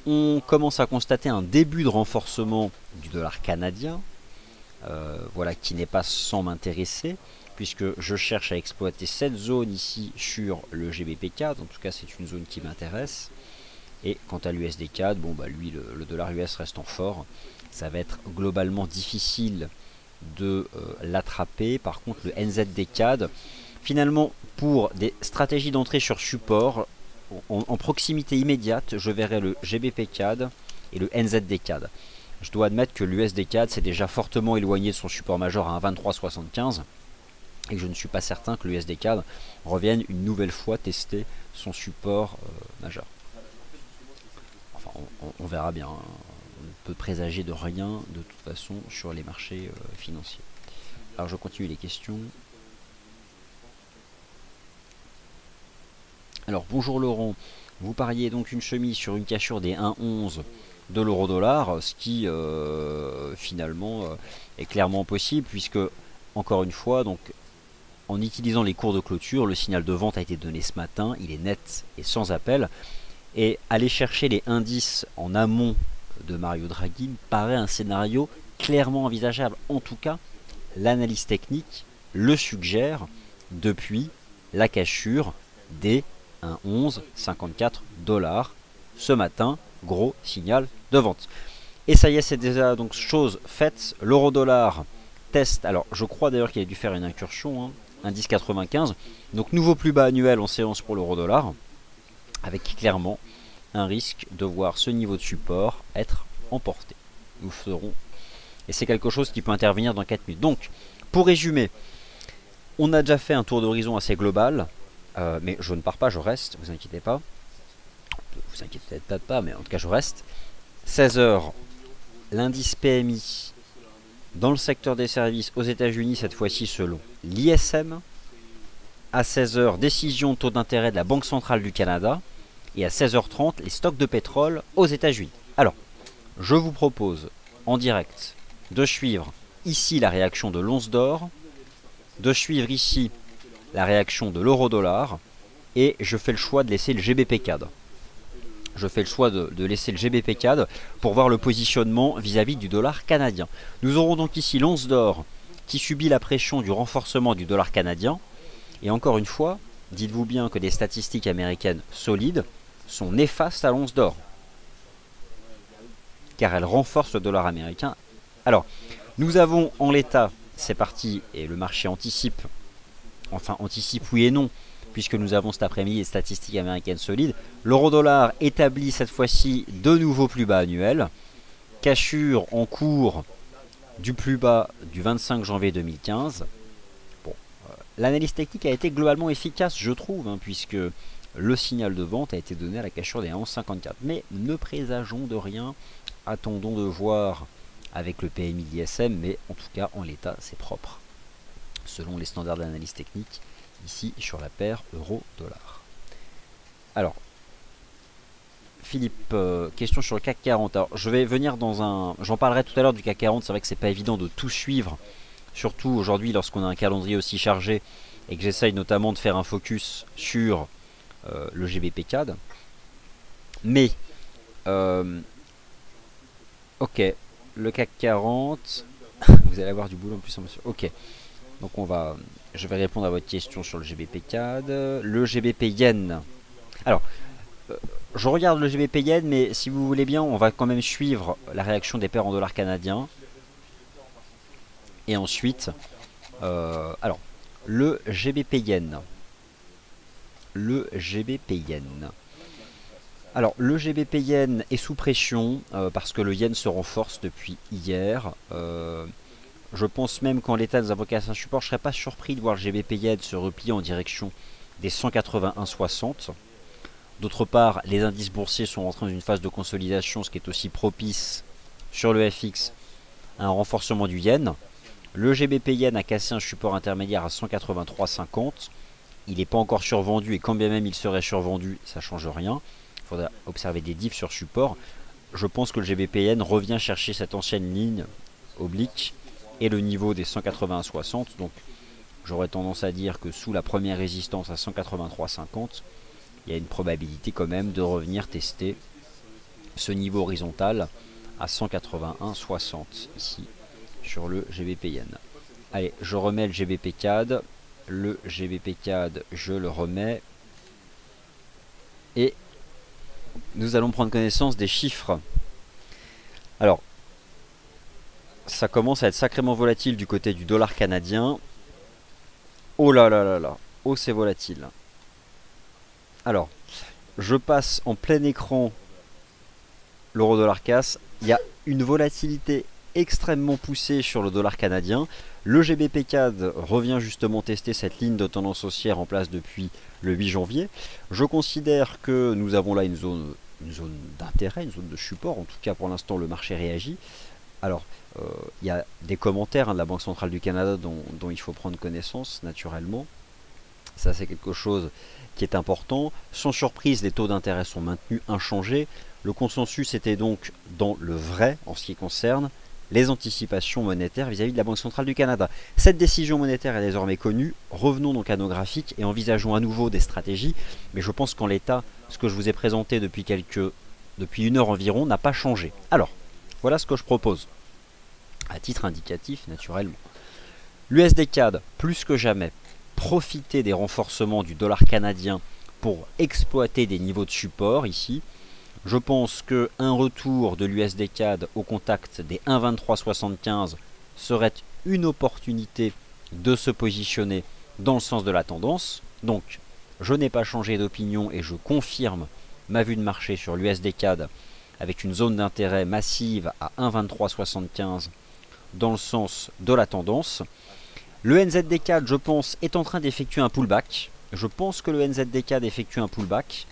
on commence à constater un début de renforcement du dollar canadien, voilà, qui n'est pas sans m'intéresser, puisque je cherche à exploiter cette zone ici sur le GBP4, en tout cas c'est une zone qui m'intéresse. Et quant à l'USD-CAD, bon bah lui le dollar US reste en fort, ça va être globalement difficile de l'attraper. Par contre le NZD-CAD, finalement pour des stratégies d'entrée sur support, en proximité immédiate, je verrai le GBP-CAD et le NZD-CAD. Je dois admettre que l'USD-CAD s'est déjà fortement éloigné de son support majeur à 1,2375 et que je ne suis pas certain que l'USD-CAD revienne une nouvelle fois tester son support majeur. Enfin, on verra bien. Hein. On ne peut présager de rien de toute façon sur les marchés financiers. Alors je continue les questions. Alors bonjour Laurent, vous pariez donc une chemise sur une cassure des 1,11 de l'euro-dollar, ce qui finalement est clairement possible puisque, encore une fois, donc en utilisant les cours de clôture, le signal de vente a été donné ce matin, il est net et sans appel. Et aller chercher les indices en amont de Mario Draghi me paraît un scénario clairement envisageable. En tout cas, l'analyse technique le suggère depuis la cassure des 1,1154 $. Ce matin, gros signal de vente. Et ça y est, c'est déjà donc chose faite. L'euro-dollar teste. Alors, je crois d'ailleurs qu'il a dû faire une incursion, hein, indice 95. Donc, nouveau plus bas annuel en séance pour l'euro-dollar, avec clairement un risque de voir ce niveau de support être emporté. Nous ferons. Et c'est quelque chose qui peut intervenir dans 4 minutes. Donc, pour résumer, on a déjà fait un tour d'horizon assez global. Mais je ne pars pas, je reste, vous inquiétez pas. Vous inquiétez peut-être pas, mais en tout cas je reste. 16h, l'indice PMI dans le secteur des services aux États-Unis, cette fois-ci selon l'ISM. À 16h, décision de taux d'intérêt de la Banque Centrale du Canada. Et à 16h30, les stocks de pétrole aux États-Unis. Alors, je vous propose en direct de suivre ici la réaction de l'once d'or, de suivre ici la réaction de l'euro-dollar, et je fais le choix de laisser le GBP-CAD. Je fais le choix de laisser le GBP-CAD pour voir le positionnement vis-à-vis du dollar canadien. Nous aurons donc ici l'once d'or qui subit la pression du renforcement du dollar canadien. Et encore une fois, dites-vous bien que des statistiques américaines solides sont néfastes à l'once d'or, car elles renforcent le dollar américain. Alors, Nous avons en l'état, c'est parti, et le marché anticipe, enfin anticipe oui et non, puisque nous avons cet après-midi les statistiques américaines solides. L'euro-dollar établit cette fois-ci de nouveaux plus bas annuels. Cassure en cours du plus bas du 25 janvier 2015. Bon, l'analyse technique a été globalement efficace, je trouve, puisque le signal de vente a été donné à la cassure des 11,54. Mais ne présageons de rien, attendons de voir avec le PMI d'ISM, mais en tout cas, en l'état, c'est propre, selon les standards d'analyse technique, ici sur la paire euro-dollar. Alors, Philippe, question sur le CAC 40. Alors, je vais venir dans un... J'en parlerai tout à l'heure du CAC 40, c'est vrai que c'est pas évident de tout suivre, surtout aujourd'hui lorsqu'on a un calendrier aussi chargé, et que j'essaye notamment de faire un focus sur le GBP CAD. Mais, ok, le CAC 40, vous allez avoir du boulot en plus, monsieur. Ok, donc je vais répondre à votre question sur le GBP CAD. Le GBP Yen. Alors, je regarde le GBP Yen, mais si vous voulez bien, on va quand même suivre la réaction des paires en dollars canadiens. Et ensuite, alors, le GBP Yen. Le GBP Yen. Alors, le GBP Yen est sous pression parce que le Yen se renforce depuis hier. Je pense même qu'en l'état des avocats à un support, je ne serais pas surpris de voir le GBP Yen se replier en direction des 181,60. D'autre part, les indices boursiers sont entrés dans une phase de consolidation, ce qui est aussi propice sur le FX à un renforcement du Yen. Le GBP Yen a cassé un support intermédiaire à 183,50. Il n'est pas encore survendu et quand bien même il serait survendu, ça ne change rien. Il faudra observer des diffs sur support. Je pense que le GBP Yen revient chercher cette ancienne ligne oblique et le niveau des 181,60. Donc j'aurais tendance à dire que sous la première résistance à 183,50, il y a une probabilité quand même de revenir tester ce niveau horizontal à 181,60 ici sur le GBP Yen. Allez, je remets le GBP CAD. Le GBP CAD, je le remets. Et nous allons prendre connaissance des chiffres. Alors, ça commence à être sacrément volatile du côté du dollar canadien. Oh là là là là. Oh, c'est volatile. Alors, je passe en plein écran l'euro-dollar casse. Il y a une volatilité extrêmement poussée sur le dollar canadien. Le GBP CAD revient justement tester cette ligne de tendance haussière en place depuis le 8 janvier. Je considère que nous avons là une zone d'intérêt, une zone de support. En tout cas, pour l'instant, le marché réagit. Alors, il y a des commentaires de la Banque centrale du Canada dont il faut prendre connaissance, naturellement. Ça, c'est quelque chose qui est important. Sans surprise, les taux d'intérêt sont maintenus inchangés. Le consensus était donc dans le vrai en ce qui concerne les anticipations monétaires vis-à-vis de la Banque centrale du Canada. Cette décision monétaire est désormais connue. Revenons donc à nos graphiques et envisageons à nouveau des stratégies. Mais je pense qu'en l'état, ce que je vous ai présenté depuis une heure environ n'a pas changé. Alors, voilà ce que je propose. À titre indicatif, naturellement. L'USD CAD, plus que jamais, profiter des renforcements du dollar canadien pour exploiter des niveaux de support ici. Je pense qu'un retour de l'USD CAD au contact des 1,2375 serait une opportunité de se positionner dans le sens de la tendance. Donc, je n'ai pas changé d'opinion et je confirme ma vue de marché sur l'USD CAD avec une zone d'intérêt massive à 1,2375 dans le sens de la tendance. Le NZD CAD, je pense, est en train d'effectuer un pullback. Je pense que le NZD CAD effectue un pullback.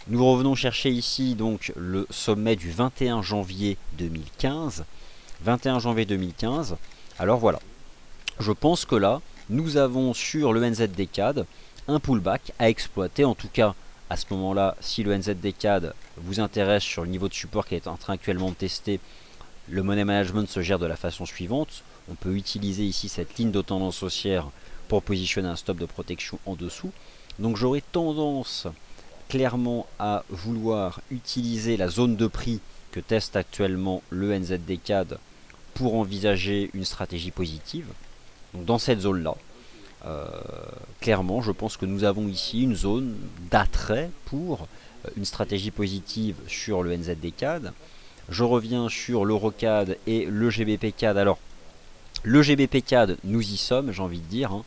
Nous revenons chercher ici donc le sommet du 21 janvier 2015. 21 janvier 2015. Alors voilà. Je pense que là, nous avons sur le NZD CAD un pullback à exploiter. En tout cas, à ce moment-là, si le NZD CAD vous intéresse sur le niveau de support qui est en train actuellement de tester, le money management se gère de la façon suivante. On peut utiliser ici cette ligne de tendance haussière pour positionner un stop de protection en dessous. Donc j'aurais tendance clairement à vouloir utiliser la zone de prix que teste actuellement le NZD CAD pour envisager une stratégie positive. Donc dans cette zone-là, clairement, je pense que nous avons ici une zone d'attrait pour une stratégie positive sur le NZD CAD. Je reviens sur l'EuroCAD et le GBP CAD. Alors, Le GBP CAD, nous y sommes, j'ai envie de dire, hein.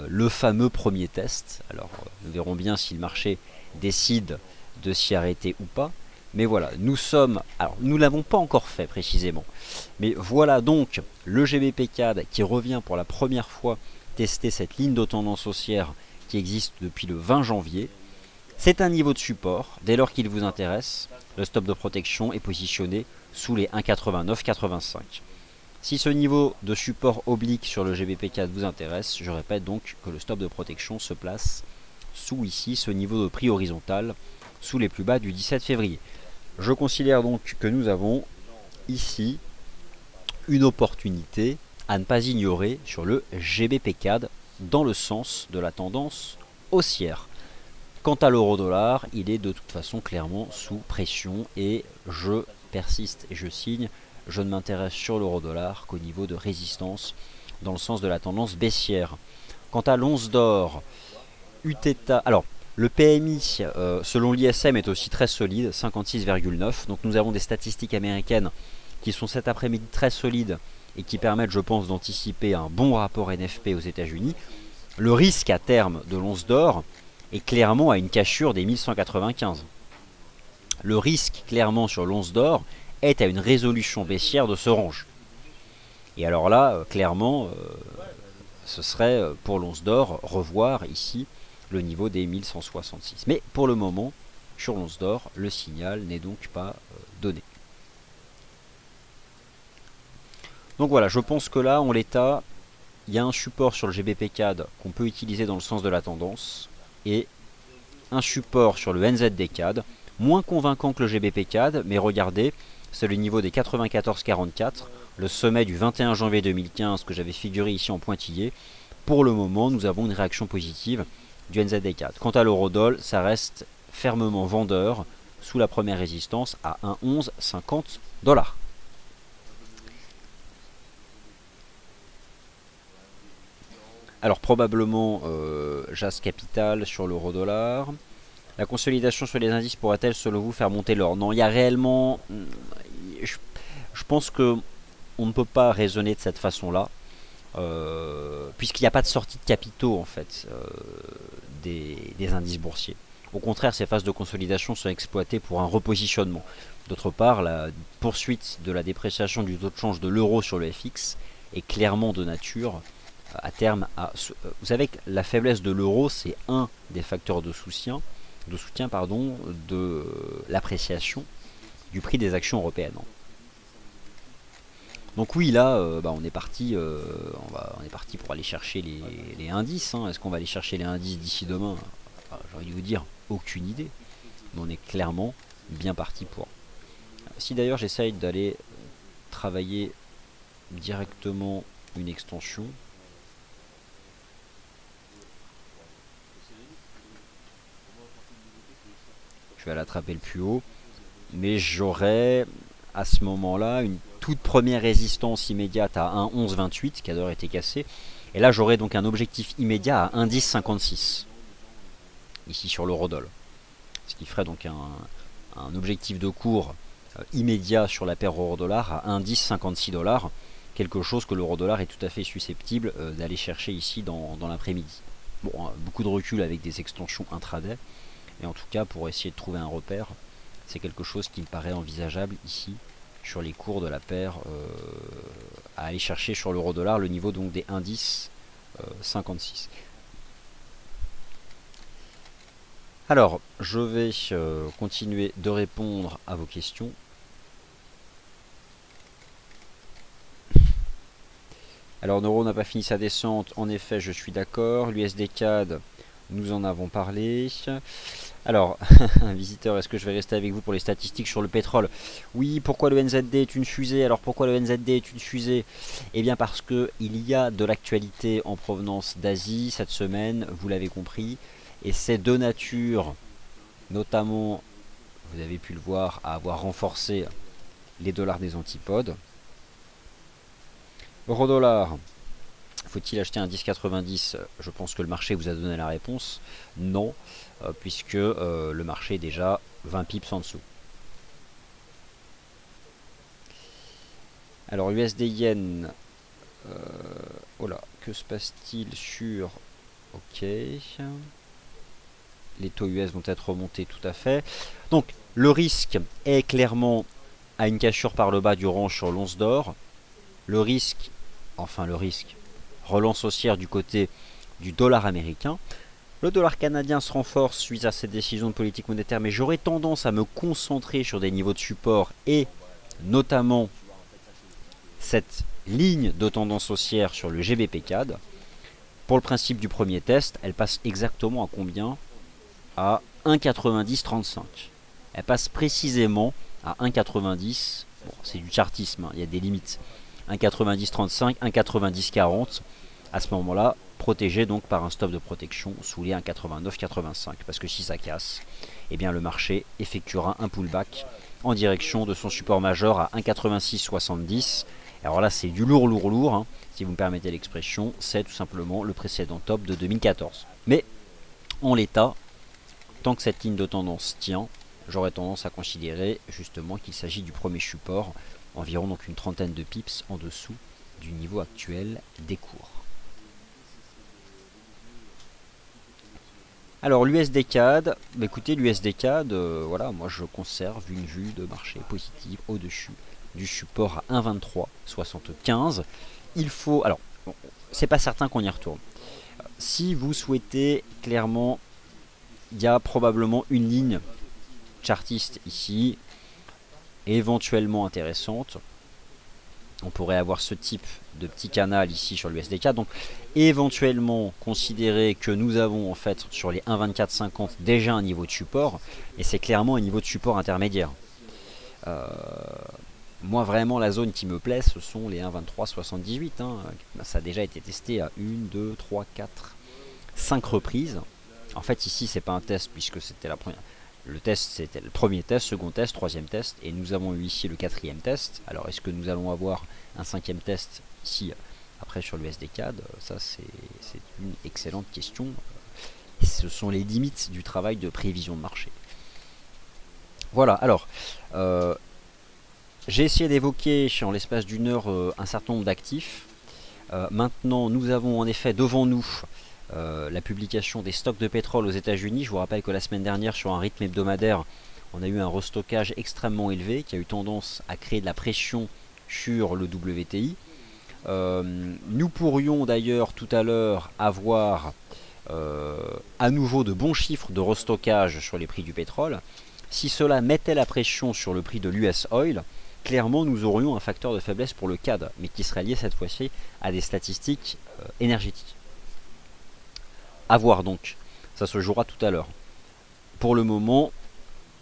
Le fameux premier test. Alors, nous verrons bien si le marché décide de s'y arrêter ou pas. Mais voilà, nous sommes... Alors, nous ne l'avons pas encore fait précisément. Mais voilà donc le GBP CAD qui revient pour la première fois tester cette ligne de tendance haussière qui existe depuis le 20 janvier. C'est un niveau de support. Dès lors qu'il vous intéresse, le stop de protection est positionné sous les 1,8985. Si ce niveau de support oblique sur le GBP CAD vous intéresse, je répète donc que le stop de protection se place sous ici ce niveau de prix horizontal, sous les plus bas du 17 février. Je considère donc que nous avons ici une opportunité à ne pas ignorer sur le GBP CAD dans le sens de la tendance haussière. Quant à l'euro-dollar, il est de toute façon clairement sous pression et je persiste et je signe. Je ne m'intéresse sur l'euro-dollar qu'au niveau de résistance dans le sens de la tendance baissière. Quant à l'once d'or, UTETA, alors le PMI selon l'ISM est aussi très solide, 56,9. Donc nous avons des statistiques américaines qui sont cet après-midi très solides et qui permettent, je pense, d'anticiper un bon rapport NFP aux États-Unis. Le risque à terme de l'once d'or est clairement à une cassure des 1195. Le risque clairement sur l'once d'or est à une résolution baissière de ce range. Et alors là, clairement, ce serait pour l'once d'or revoir ici le niveau des 1166. Mais pour le moment, sur l'once d'or, le signal n'est donc pas donné. Donc voilà, je pense que là, en l'état, il y a un support sur le GBP CAD qu'on peut utiliser dans le sens de la tendance et un support sur le NZD CAD, moins convaincant que le GBP CAD, mais regardez, c'est le niveau des 94,44, le sommet du 21 janvier 2015 que j'avais figuré ici en pointillé. Pour le moment, nous avons une réaction positive du NZD CAD. Quant à l'eurodoll, ça reste fermement vendeur sous la première résistance à 1,1150 $. Alors probablement JAS Capital sur l'euro-dollar. La consolidation sur les indices pourrait-elle selon vous faire monter l'or? Non, il y a réellement... Je pense que on ne peut pas raisonner de cette façon-là. Puisqu'il n'y a pas de sortie de capitaux en fait des indices boursiers. Au contraire, ces phases de consolidation sont exploitées pour un repositionnement. D'autre part, la poursuite de la dépréciation du taux de change de l'euro sur le FX est clairement de nature à terme à... Vous savez que la faiblesse de l'euro, c'est un des facteurs de soutien de l'appréciation du prix des actions européennes. Donc oui, là, on est parti pour aller chercher les indices. Hein. Est-ce qu'on va aller chercher les indices d'ici demain? J'ai envie de vous dire, aucune idée. Mais on est clairement bien parti pour. Si d'ailleurs j'essaye d'aller travailler directement une extension, je vais l'attraper le plus haut, mais j'aurai à ce moment-là une toute première résistance immédiate à 1,1128 qui a d'ailleurs été cassée, et là j'aurai donc un objectif immédiat à 1,1056 ici sur l'eurodoll, ce qui ferait donc un objectif de cours immédiat sur la paire euro-dollar à 1,1056 $, quelque chose que l'euro-dollar est tout à fait susceptible d'aller chercher ici dans l'après-midi. Bon, beaucoup de recul avec des extensions intraday, et en tout cas pour essayer de trouver un repère, c'est quelque chose qui me paraît envisageable ici sur les cours de la paire à aller chercher sur l'euro-dollar le niveau donc des 1,1056. Alors, je vais continuer de répondre à vos questions. Alors, l'euro n'a pas fini sa descente, en effet, je suis d'accord. L'USD CAD, nous en avons parlé. Alors, un visiteur, est-ce que je vais rester avec vous pour les statistiques sur le pétrole? Oui, pourquoi le NZD est une fusée? Alors pourquoi le NZD est une fusée? Eh bien parce qu'il y a de l'actualité en provenance d'Asie cette semaine, vous l'avez compris, et c'est de nature, notamment, vous avez pu le voir, à avoir renforcé les dollars des antipodes. Euro-dollar, faut-il acheter un 10,90? Je pense que le marché vous a donné la réponse. Non, puisque le marché est déjà 20 pips en dessous. Alors USD Yen, Oh là, que se passe-t-il sur... Ok. Les taux US vont être remontés tout à fait. Donc le risque est clairement à une cassure par le bas du range sur l'once d'or. Le risque, relance haussière du côté du dollar américain. Le dollar canadien se renforce suite à cette décision de politique monétaire, mais j'aurais tendance à me concentrer sur des niveaux de support et notamment cette ligne de tendance haussière sur le GBP CAD. Pour le principe du premier test, elle passe exactement à combien? À 1,9035. Elle passe précisément à 1,90. Bon, c'est du chartisme, hein, il y a des limites. 1,9035, 1,9040. À ce moment-là, protégé donc par un stop de protection sous les 1,8985. Parce que si ça casse, eh bien le marché effectuera un pullback en direction de son support majeur à 1,8670. Alors là, c'est du lourd, hein, si vous me permettez l'expression. C'est tout simplement le précédent top de 2014. Mais en l'état, tant que cette ligne de tendance tient, j'aurais tendance à considérer justement qu'il s'agit du premier support, environ donc une trentaine de pips en dessous du niveau actuel des cours. Alors l'USD CAD, bah écoutez, l'USD CAD, voilà, moi je conserve une vue de marché positive au-dessus du support à 1,2375. Il faut, alors, c'est pas certain qu'on y retourne. Si vous souhaitez clairement, il y a probablement une ligne chartiste ici, éventuellement intéressante. On pourrait avoir ce type de petit canal ici sur l'USD4. Donc éventuellement considérer que nous avons en fait sur les 1,2450 déjà un niveau de support. Et c'est clairement un niveau de support intermédiaire. Moi vraiment la zone qui me plaît ce sont les 1,2378. Hein. Ça a déjà été testé à 1, 2, 3, 4, 5 reprises. En fait ici c'est pas un test puisque c'était la première. Le test c'était le premier test, second test, troisième test et nous avons eu ici le quatrième test. Alors est-ce que nous allons avoir un cinquième test ici après sur l'USD CAD? Ça c'est une excellente question. Ce sont les limites du travail de prévision de marché. Voilà, alors j'ai essayé d'évoquer en l'espace d'une heure un certain nombre d'actifs. Maintenant nous avons en effet devant nous la publication des stocks de pétrole aux États-Unis. Je vous rappelle que la semaine dernière, sur un rythme hebdomadaire, on a eu un restockage extrêmement élevé qui a eu tendance à créer de la pression sur le WTI. Nous pourrions d'ailleurs tout à l'heure avoir à nouveau de bons chiffres de restockage sur les prix du pétrole. Si cela mettait la pression sur le prix de l'US Oil, clairement nous aurions un facteur de faiblesse pour le CAD, mais qui serait lié cette fois-ci à des statistiques énergétiques. À voir donc, ça se jouera tout à l'heure. Pour le moment,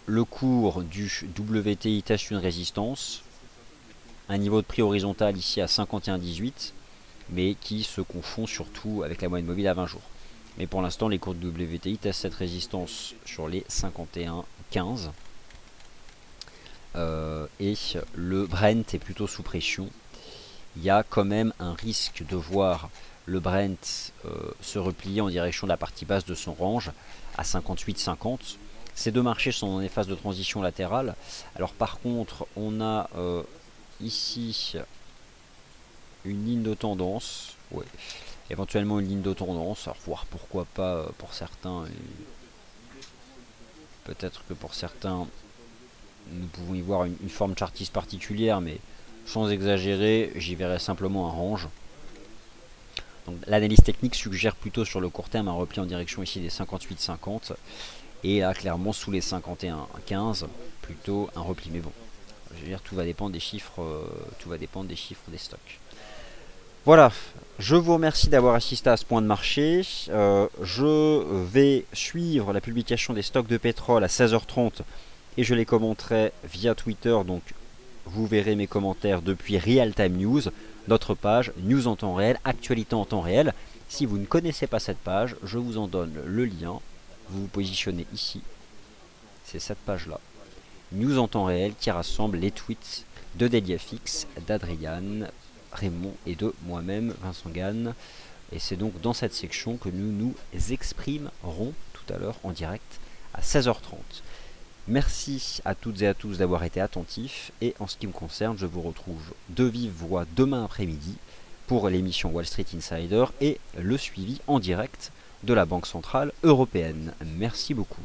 le cours du WTI teste une résistance, un niveau de prix horizontal ici à 51,18, mais qui se confond surtout avec la moyenne mobile à 20 jours. Mais pour l'instant, les cours de WTI testent cette résistance sur les 51,15. Et le Brent est plutôt sous pression. Il y a quand même un risque de voir le Brent se replier en direction de la partie basse de son range à 58,50. Ces deux marchés sont dans des phases de transition latérale. Alors par contre, on a ici une ligne de tendance. Ouais. Éventuellement une ligne de tendance. Alors voir pourquoi pas pour certains. Peut-être que pour certains, nous pouvons y voir une forme chartiste particulière, mais sans exagérer, j'y verrai simplement un range. L'analyse technique suggère plutôt sur le court terme un repli en direction ici des 58,50 et là clairement sous les 51,15 plutôt un repli. Mais bon, je veux dire tout va dépendre des chiffres, des stocks. Voilà, je vous remercie d'avoir assisté à ce point de marché. Je vais suivre la publication des stocks de pétrole à 16h30 et je les commenterai via Twitter. Donc vous verrez mes commentaires depuis Real Time News, notre page News en temps réel, actualité en temps réel. Si vous ne connaissez pas cette page, je vous en donne le lien. Vous vous positionnez ici. C'est cette page-là. News en temps réel qui rassemble les tweets de DailyFX, d'Adrian, Raymond et de moi-même, Vincent Gann. Et c'est donc dans cette section que nous nous exprimerons tout à l'heure en direct à 16h30. Merci à toutes et à tous d'avoir été attentifs et en ce qui me concerne, je vous retrouve de vive voix demain après-midi pour l'émission Wall Street Insider et le suivi en direct de la Banque Centrale Européenne. Merci beaucoup.